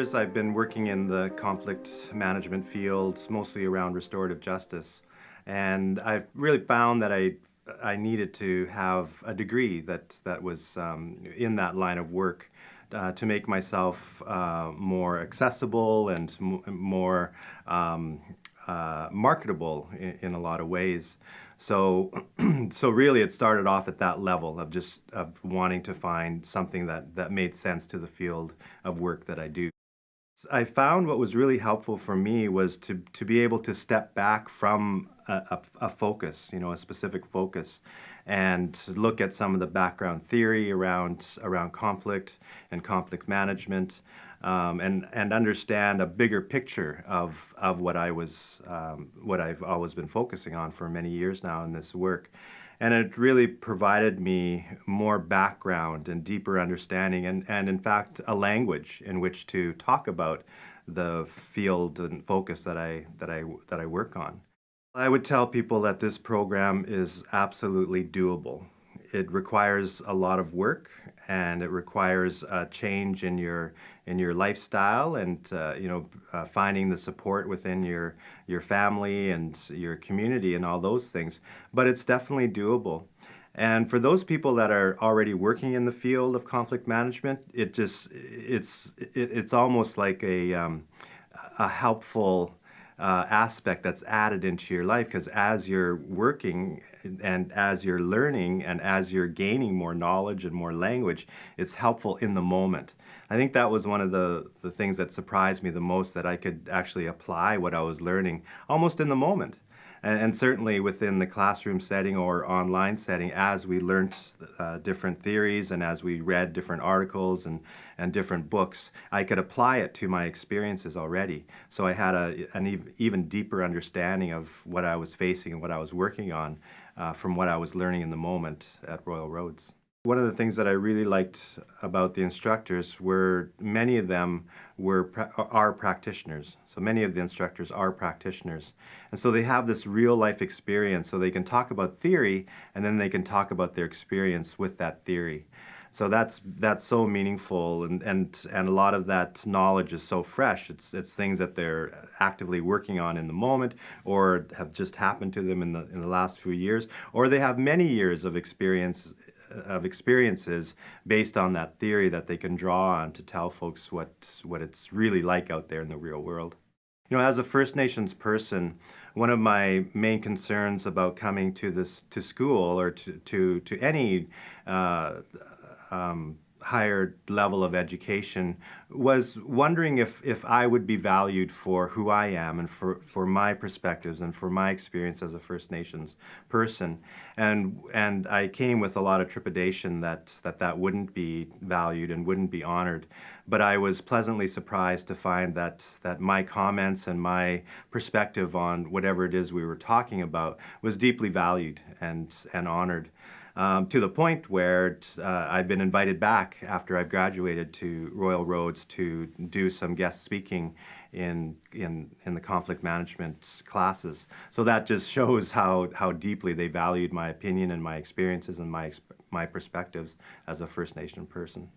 years, I've been working in the conflict management fields, mostly around restorative justice. And I've really found that I needed to have a degree that was in that line of work to make myself more accessible and more marketable in a lot of ways. So, so really it started off at that level of just wanting to find something that made sense to the field of work that I do. I found what was really helpful for me was to be able to step back from a focus, a specific focus, and look at some of the background theory around conflict and conflict management, and understand a bigger picture of what what I've always been focusing on for many years now in this work. And it really provided me more background and deeper understanding and in fact, a language in which to talk about the field and focus that I work on. I would tell people that this program is absolutely doable. It requires a lot of work, and it requires a change in your lifestyle, and finding the support within your family and your community and all those things. But it's definitely doable. And for those people that are already working in the field of conflict management, it's almost like a helpful aspect that's added into your life, because as you're working and as you're learning and as you're gaining more knowledge and more language, it's helpful in the moment. I think that was one of the things that surprised me the most, that I could actually apply what I was learning almost in the moment. And certainly within the classroom setting or online setting, as we learned different theories and as we read different articles and different books, I could apply it to my experiences already. So I had an even deeper understanding of what I was facing and what I was working on from what I was learning in the moment at Royal Roads. One of the things that I really liked about the instructors were many of them are practitioners. So many of the instructors are practitioners. And so they have this real life experience, so they can talk about theory and then they can talk about their experience with that theory. So that's so meaningful, and a lot of that knowledge is so fresh. It's things that they're actively working on in the moment, or have just happened to them in the last few years, or they have many years of experiences based on that theory that they can draw on to tell folks what it's really like out there in the real world. As a First Nations person, one of my main concerns about coming to school or to any higher level of education was wondering if I would be valued for who I am and for my perspectives and for my experience as a First Nations person. And I came with a lot of trepidation that wouldn't be valued and wouldn't be honored. But I was pleasantly surprised to find that my comments and my perspective on whatever it is we were talking about was deeply valued and honored. To the point where I've been invited back after I've graduated to Royal Roads to do some guest speaking in the conflict management classes. So that just shows how deeply they valued my opinion and my experiences and my perspectives as a First Nation person.